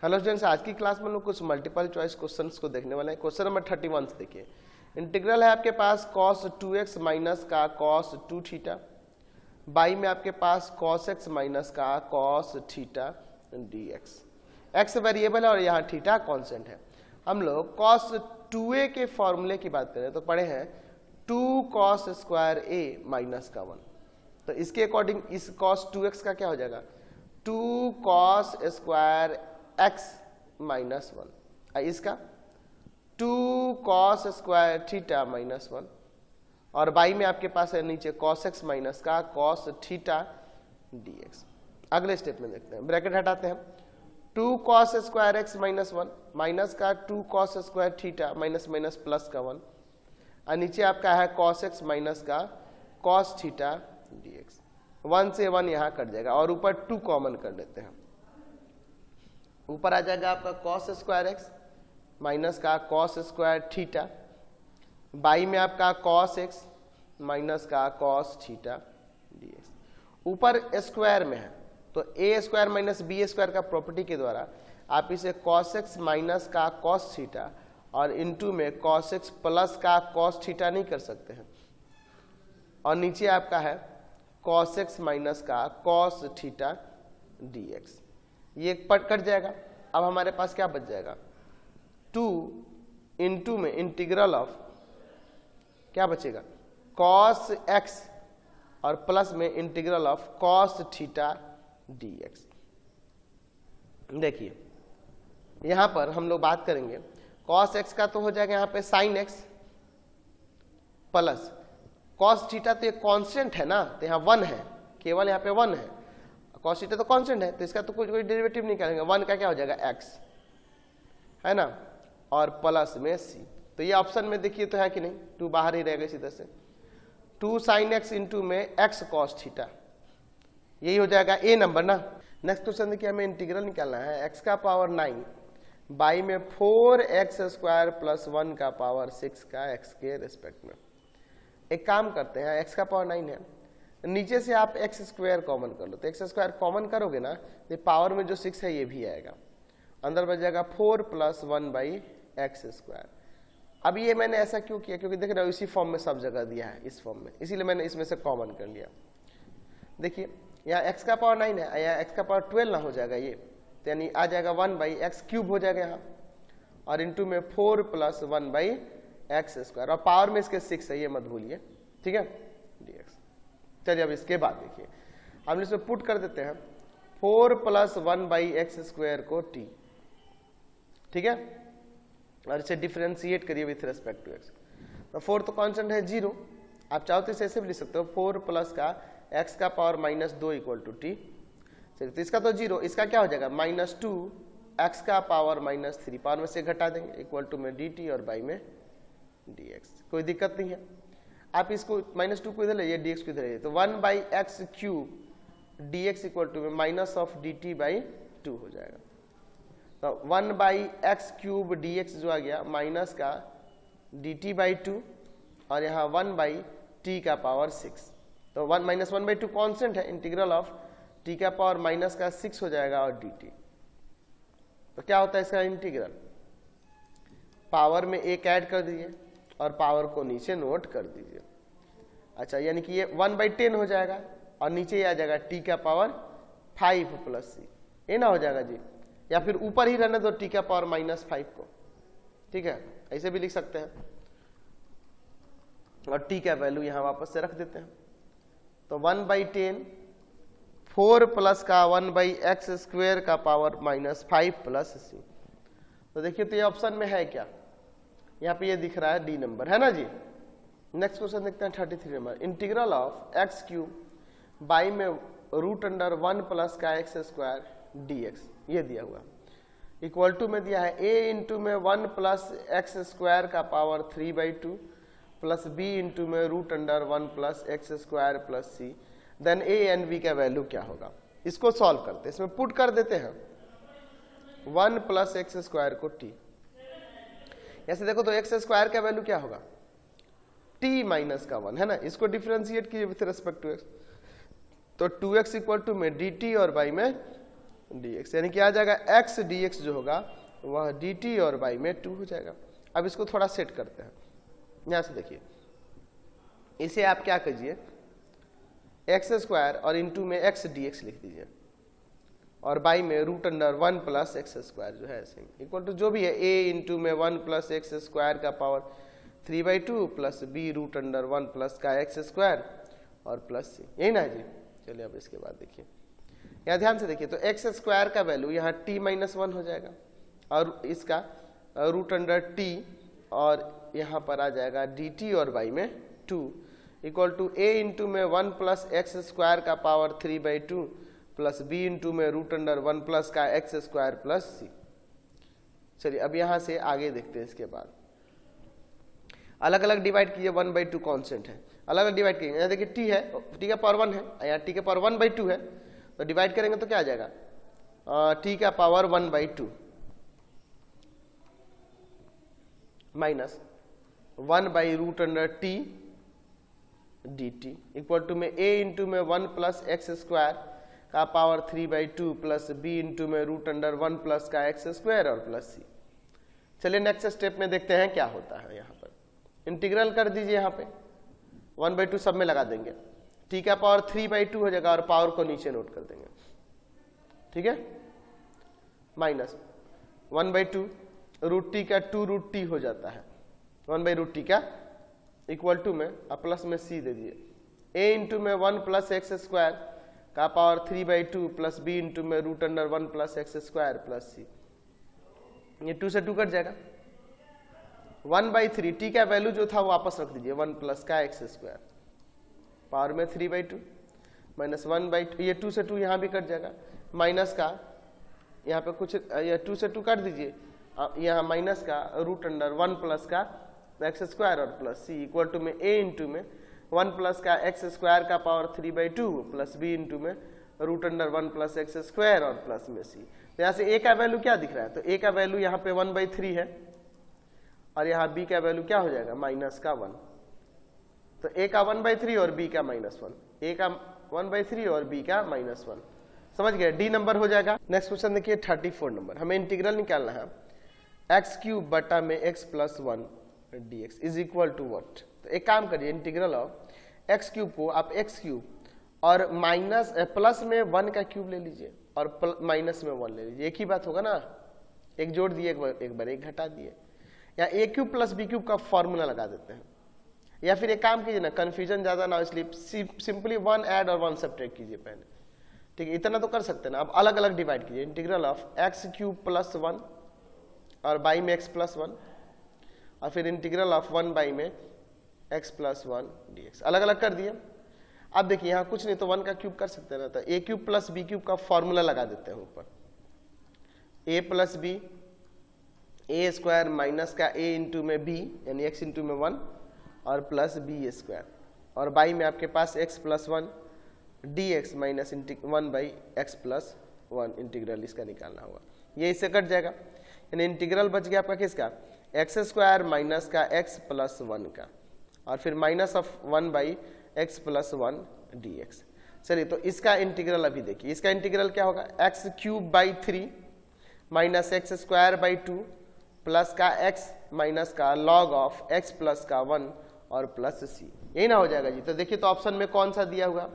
Hello students, आज की class में हम लोग कुछ मल्टीपल चॉइस क्वेश्चंस को देखने वाले हैं। क्वेश्चन नंबर 31 से देखिए। इंटीग्रल है आपके पास cos 2x माइनस का cos 2 थीटा, बाई में आपके पास cos x माइनस का cos theta dx। x variable है और यहाँ थीटा कांस्टेंट है। हम लोग cos 2a के फॉर्मूले की बात करें तो पढ़े हैं 2 cos स्क्वायर a माइनस का 1। तो इसके अकॉर्डिंग इस cos 2x का क्या हो जाएगा 2 cos स्क्वायर x माइनस 1, इसका 2 cos स्क्वायर थीटा माइनस 1, और बाई में आपके पास है नीचे cos x माइनस का cos थीटा dx। अगले स्टेप में देखते हैं, ब्रैकेट हटाते हैं। 2 cos square x minus 1 minus का 2 cos square theta minus minus plus का 1, और नीचे आपका है cos x माइनस का cos थीटा dx। 1 से 1 यहाँ कट जाएगा और ऊपर 2 कॉमन कर लेते हैं। ऊपर आ जाएगा आपका cos स्क्वायर x माइनस का cos स्क्वायर थीटा, बाई में आपका cos x माइनस का cos थीटा dx। ऊपर स्क्वायर में है तो a square minus B square का प्रॉपर्टी के द्वारा आप इसे cos x माइनस का cos थीटा और इनटू में cos x प्लस का cos थीटा नहीं कर सकते हैं, और नीचे आपका है cos x माइनस का cos थीटा dx। ये पट कट जाएगा। अब हमारे पास क्या बच जाएगा 2 इंटू में इंटीग्रल ऑफ क्या बचेगा cos x और प्लस में integral of cos theta dx। देखिए यहां पर हम लोग बात करेंगे cos x का तो हो जाएगा यहां पे sin x plus cos theta, तो ये कांस्टेंट है ना, तो यहाँ 1 है, केवल यहाँ पे 1 है। cos थीटा तो कांस्टेंट है तो इसका तो कोई डेरिवेटिव नहीं करेंगे। 1 का क्या हो जाएगा x है ना, और प्लस में c। तो ये ऑप्शन में देखिए तो है कि नहीं, 2 बाहर ही रहेगा इसी तरह से। 2 sin x इंटू में x cos थीटा, यही हो जाएगा ए नंबर ना। नेक्स्ट क्वेश्चन देखिए, हमें इंटीग्रल निकालना है x का पावर 9 बाई में 4x स्क्वायर प्लस 1 का पावर 6 का x के रिस्पेक्ट में। एक काम करते हैं, x का पावर 9 है, नीचे से आप x स्क्वायर कॉमन कर लो, तो x स्क्वायर कॉमन करोगे ना, ये पावर में जो 6 है ये भी आएगा, अंदर बच जाएगा 4 प्लस 1 बाई एक्स स्क्वायर। अब ये मैंने ऐसा क्यों किया, क्योंकि देख रहे हो इसी फॉर्म में सब जगह दिया है, इस फॉर्म में, इसीलिए मैंने इसमें से कॉमन कर लिया। देखिए यहाँ x का पावर 9 है, यहाँ x का पावर 12 ना हो जाएगा ये, तो यानी आ जाएगा 1 बाई एक्स क्यूब हो जाएगा यहाँ, और इंटू में 4 प्लस 1 बाई एक्स स्क्वायर, और पावर में इसके 6 है, ये मत भूलिए, ठीक है dx। चलिए अब इसके बाद देखिए हम इसमें पुट कर देते हैं 4 प्लस 1 बाई एक्स स्क्वायर को t, ठीक है, और इसे डिफरेंशिएट करिए विथ रेस्पेक्ट टू x। तो 4 तो कांस्टेंट है 0, आप चाहो तो इसे ऐसे भी लिख सकते हो 4 प्लस का x का power minus 2 equal to t। चलिए तो इसका तो 0, इसका क्या हो जाएगा माइनस 2 x का पावर माइनस 3, पावर में से घटा देंगे इक्वल टू में dt और बाई में dx। कोई दिक्कत नहीं है, आप इसको माइनस 2 को इधर ले, dx को इधर ले, तो 1 by X cube dx equal to में माइनस ऑफ dt बाई 2 हो जाएगा। तो 1 बाई एक्स क्यूब dx जो आ गया माइनस का dt बाई 2, और यहाँ 1 बाई t का पावर 6। तो 1 माइनस 1 बाई 2 कॉन्स्टेंट है, इंटीग्रल ऑफ t का पावर माइनस का 6 हो जाएगा और dt। तो क्या होता है इसका इंटीग्रल, पावर में एक ऐड कर दीजिए और पावर को नीचे नोट कर दीजिए। अच्छा, यानी कि ये 1 बाई 10 हो जाएगा और नीचे ये आ जाएगा t का पावर 5 प्लस c, ये ना हो जाएगा जी, या फिर ऊपर ही रहने दो t का पावर माइनस 5 को, ठीक है, ऐसे भी लिख सकते हैं, और t का वैल्यू यहां वापस से रख देते हैं। तो 1 बाई 10 4 प्लस का 1 बाई एक्स स्क्वेयर का पावर माइनस 5 प्लस c। तो देखिए तो ये ऑप्शन में है क्या, यहाँ पे ये दिख रहा है डी नंबर, है ना जी। नेक्स्ट क्वेश्चन देखते हैं 33 number, integral of x cube by में रूट अंडर 1 प्लस का एक्स स्क्वायर dx, ये दिया हुआ, इक्वल टू में दिया है a इंटू में 1 प्लस एक्स स्क्वायर का power 3 by 2 plus b into में root under 1 plus X square plus c, then a and b का वैल्यू क्या होगा। इसको सॉल्व करते हैं, इसमें पुट कर देते हैं 1 प्लस एक्स स्क्वायर को t, ऐसे देखो तो एक्स स्क्वायर का वैल्यू क्या होगा t माइनस का 1, है ना, इसको डिफरेंशिएट कीजिए विथ रेस्पेक्ट टू x, तो 2x इक्वल टू में dt और बाई में dx, यानी कि आ जाएगा x dx जो होगा वह dt और y में 2 हो जाएगा। अब इसको थोड़ा सेट करते हैं, यहां से देखिए, इसे आप क्या कीजिए, एक्स स्क्वायर और इंटू में x dx लिख दीजिए और y में root under 1 plus X square जो है ऐसे इक्वल टू जो भी है a इंटू में 1 प्लस एक्स स्क्वायर का power 3/2 plus b root under 1 plus का एक्स स्क्वायर और प्लस c, यही ना है जी। चलिए अब इसके बाद देखिए, यहाँ ध्यान से देखिए, तो एक्स स्क्वायर का वैल्यू यहाँ t माइनस 1 हो जाएगा और इसका रूट अंडर t और यहाँ पर आ जाएगा dt और y में 2 इक्वल टू a इंटू में 1 प्लस एक्स स्क्वायर का पावर 3/2 प्लस b इंटू में रूट अंडर 1 प्लस का एक्स स्क्वायर प्लस c। चलिए अब यहाँ से आगे देखते हैं, इसके बाद अलग अलग डिवाइड कीजिए, 1/2 कॉन्स्टेंट है, अलग अलग डिवाइड कीजिए। यहाँ देखिए t है, t का पावर 1 है, यहाँ t का पावर 1/2 है, तो डिवाइड करेंगे तो क्या आ जाएगा, t का power 1/2 minus 1 by root under t dt equal to में a इंटू में 1 प्लस एक्स स्क्वायर का पावर 3/2 प्लस b इंटू में रूट अंडर 1 प्लस का एक्स स्क्वायर और प्लस c। चलिए नेक्स्ट स्टेप में देखते हैं क्या होता है। यहाँ पर इंटीग्रल कर दीजिए, यहाँ पे 1/2 सब में लगा देंगे, t का पावर 3/2 हो जाएगा और पावर को नीचे नोट कर देंगे, ठीक है, माइनस 1/2 रूट t का 2 रूट t हो जाता है, 1/√t का इक्वल टू में अब प्लस में c दे दिए, a इंटू में 1 प्लस एक्स स्क्वायर का पावर 3/2 प्लस b इंटू में root under 1 plus X square plus c, ये 2 से 2 कट जाएगा, 1/3 t का वैल्यू जो था वो वापस रख दीजिए, 1 प्लस का एक्स स्क्वायर पावर में 3/2 माइनस 1/2, ये 2 से 2 यहाँ भी कट जाएगा, माइनस का यहाँ पे कुछ ये 2 से 2 काट दीजिए, यहाँ माइनस का रूट अंडर 1 प्लस का एक्स स्क्वायर और प्लस c इक्वल टू में a इंटू में 1 प्लस का एक्स स्क्वायर का पावर 3/2 प्लस b इंटू में root under 1 plus X square और प्लस में c। तो यहाँ से a का वैल्यू क्या दिख रहा है, तो a का वैल्यू यहाँ पे 1/3 है और यहाँ b का वैल्यू क्या हो जाएगा, माइनस का 1, तो a का 1/3 और b का -1, a का 1/3 और b का -1, समझ गए, d नंबर हो जाएगा। नेक्स्ट क्वेश्चन देखिए 34 नंबर, हमें इंटीग्रल निकालना है x³ बटा में x plus 1 dx is equal to what. तो एक काम करिए, इंटीग्रल ऑफ x³ को आप x³ और माइनस प्लस में 1 का क्यूब ले लीजिए और माइनस में 1 ले लीजिए, एक ही बात होगा ना, एक जोड़ दिए एक बार एक घटा दिए, या a³ प्लस b³ का फॉर्मूला लगा देते हैं, या फिर एक काम कीजिए ना, कंफ्यूजन ज्यादा ना, इसलिए सिंपली 1 ऐड और 1 सब्ट्रैक्ट कीजिए पहले, ठीक है, इतना तो कर सकते हैं ना। अब अलग अलग डिवाइड कीजिए, इंटीग्रल ऑफ x³ प्लस 1 और बाई में x प्लस 1 और फिर इंटीग्रल ऑफ 1 बाई में x प्लस 1 dx, अलग अलग कर दिए। अब देखिए यहाँ कुछ नहीं तो 1 का क्यूब कर सकते हैं ना, तो a³ प्लस b³ का फॉर्मूला लगा देते हैं ऊपर, a plus b a square minus का a इंटू में b यानी x इंटू में 1 और प्लस b स्क्वायर और बाई में आपके पास x plus 1 dx minus 1 by x plus 1, integral इसका निकालना होगा, ये इससे कट जाएगा, यानी इंटीग्रल बच गया आपका किसका, एक्स स्क्वायर माइनस का x प्लस 1 का और फिर minus of 1 by X plus 1 dx। चलिए तो इसका इंटीग्रल अभी देखिए, इसका इंटीग्रल क्या होगा, x³ by 3 minus x square by 2 plus का x माइनस का लॉग ऑफ x प्लस का 1 और प्लस c, यही ना हो जाएगा जी। तो देखिए तो ऑप्शन में कौन सा दिया हुआ,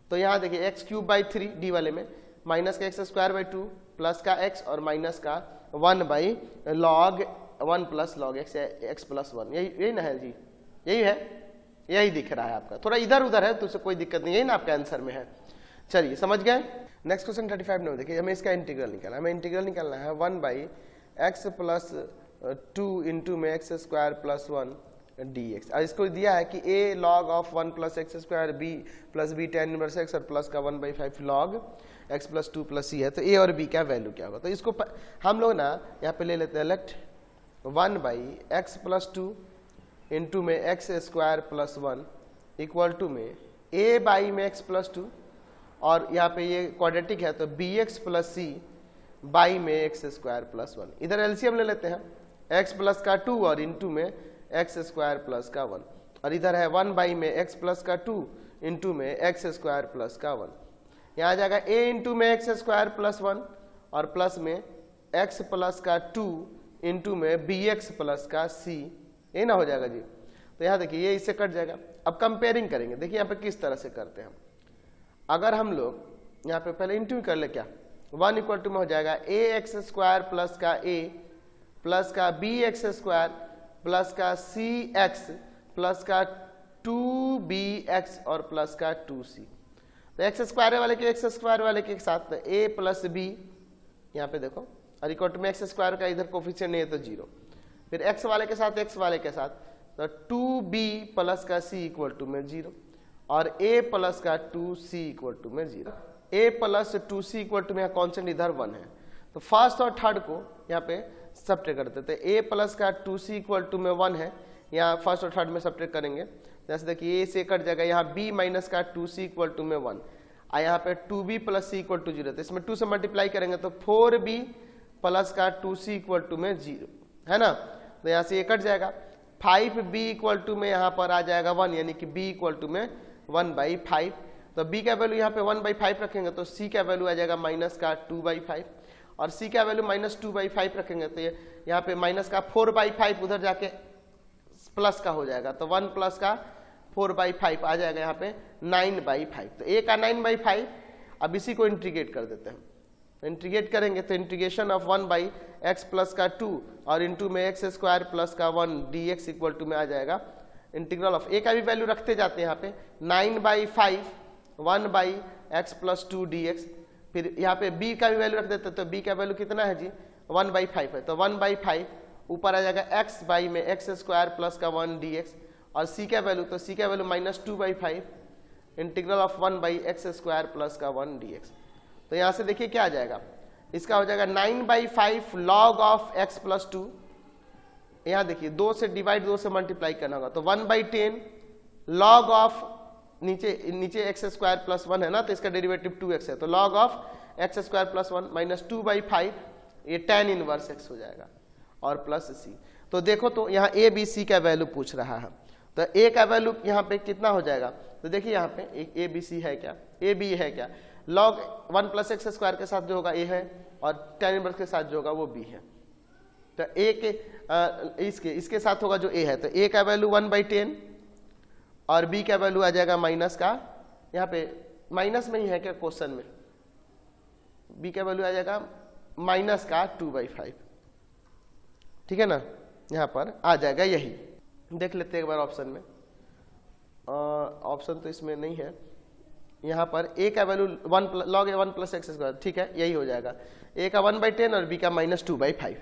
तो यहाँ देखिए x³ बाई 3 डी वाले में माइनस का एक्स स्क्वायर बाई 2 प्लस का x और माइनस का 1 by log 1 plus log x plus 1, यही ना है जी, यही है, यही दिख रहा है आपका, थोड़ा इधर उधर है तो उससे कोई दिक्कत नहीं, यही ना आपका आंसर में है। चलिए समझ गए। नेक्स्ट क्वेश्चन 35 नंबर देखिए, हमें इसका इंटीग्रल निकालना है, हमें इंटीग्रल निकालना है 1 बाई एक्स प्लस 2 इंटू में एक्स स्क्वायर प्लस 1 dx। और इसको दिया है कि a log of 1 plus X square b plus b tan inverse x और प्लस का 1/5 log x plus 2 plus c है, तो a और b का वैल्यू क्या होगा, तो इसको हम लोग ना यहाँ पे ले लेते हैं let 1 by X plus 2 into में X square plus 1 equal to में a बाई में x प्लस 2 और यहाँ पे ये क्वाड्रेटिक है तो bx प्लस c बाई में एक्स स्क्वायर प्लस 1, इधर एलसीएम ले लेते हैं x प्लस का 2 और इंटू में एक्स स्क्वायर प्लस का 1 और इधर है 1 बाई में x प्लस का 2 इंटू में एक्स स्क्वायर प्लस का 1, यहाँ आ जाएगा a इंटू में एक्स स्क्वायर प्लस 1 और प्लस में x प्लस का 2 इंटू में bx प्लस का c, ये ना हो जाएगा जी। तो यहाँ देखिए ये इससे कट जाएगा। अब कंपेयरिंग करेंगे, देखिए यहाँ पे किस तरह से करते हैं हम। अगर हम लोग यहाँ पे पहले इंटू कर ले क्या, 1 इक्वल टू में हो जाएगा a एक्स स्क्वायर प्लस का a प्लस का b एक्स स्क्वायर प्लस का c एक्स प्लस का 2bx और प्लस का 2c। तो एक्स स्क्वायर वाले के एक्स स्क्वायर वाले के साथ तो a प्लस b यहाँ पे देखो, और इक्वल टू में एक्स स्क्वायर का इधर कोफिशिएंट नहीं है तो 0, फिर x वाले के साथ x वाले के साथ तो 2b प्लस का c इक्वल टू में 0 और a प्लस का 2c इक्वल टू में 0। a plus 2c equal to में यहाँ कॉन्स्टेंट इधर 1 है, तो फर्स्ट और थर्ड को यहाँ पे सब्ट्रैक्ट कर देते हैं। a प्लस का 2c इक्वल टू में 1 है, यहाँ फर्स्ट और थर्ड में सब्ट्रैक्ट करेंगे, जैसे देखिए a से कट जाएगा, यहाँ b माइनस का 2c इक्वल टू में 1, यहाँ पे 2b plus c equal to 0, तो इसमें 2 से मल्टीप्लाई करेंगे तो 4b प्लस का 2c इक्वल टू में 0 है ना। तो यहाँ से ये कट जाएगा, 5b इक्वल टू में यहाँ पर आ जाएगा 1, यानी कि b इक्वल टू में 1/5। तो b का वैल्यू यहाँ पे 1/5 रखेंगे तो c का वैल्यू आ जाएगा माइनस का 2/5, और c का वैल्यू माइनस 2/5 रखेंगे तो ये यहाँ पे माइनस का 4/5 उधर जाके प्लस का हो जाएगा, तो 1 प्लस का 4/5 आ जाएगा यहाँ पे 9/5। तो a का 9/5। अब इसी को इंटीग्रेट कर देते हैं, तो इंटीग्रेट करेंगे तो इंटीग्रेशन ऑफ 1/x प्लस का 2 और इंटू में एक्स स्क्वायर प्लस का 1 dx इक्वल टू में आ जाएगा इंटीग्रल ऑफ a का भी वैल्यू रखते जाते हैं यहाँ पे 9/5 1/x प्लस 2 dx, फिर यहाँ पे b का भी वैल्यू रख देते हैं, तो b का वैल्यू कितना है जी 1/5 है, तो 1/5 ऊपर आ जाएगा x बाई में एक्स स्क्वायर प्लस का 1 dx, और c का वैल्यू तो c का value minus 2/5 integral of 1/x square plus का 1 dx। तो यहाँ से देखिए क्या आ जाएगा, इसका हो जाएगा 9/5 लॉग ऑफ x प्लस 2, यहाँ देखिए 2 से डिवाइड 2 से मल्टीप्लाई करना होगा, तो 1/10 लॉग ऑफ नीचे एक्स स्क्वायर प्लस 1 है ना, तो इसका डेरिवेटिव 2x है, तो log of x square plus 1 minus 2/5 ये tan इनवर्स x हो जाएगा और प्लस c। तो देखो तो यहाँ a b c का वैल्यू पूछ रहा है, तो a का वैल्यू यहाँ पे कितना हो जाएगा, तो देखिए यहाँ पे एक a b c है क्या, a b है क्या, लॉग 1 प्लस एक्स स्क्वायर के साथ जो होगा a है और tan इनवर्स के साथ जो होगा वो b है, तो a के इसके साथ होगा जो a है, तो a का वैल्यू 1/10 और b का वैल्यू आ जाएगा माइनस का, यहाँ पे माइनस में ही है क्या क्वेश्चन में, b का वैल्यू आ जाएगा माइनस का 2/5, ठीक है ना, यहाँ पर आ जाएगा यही। देख लेते हैं एक बार ऑप्शन में, ऑप्शन तो इसमें नहीं है, यहाँ पर a का value log 1 plus X square, ठीक है यही हो जाएगा, a का 1/10 और b का माइनस 2/5।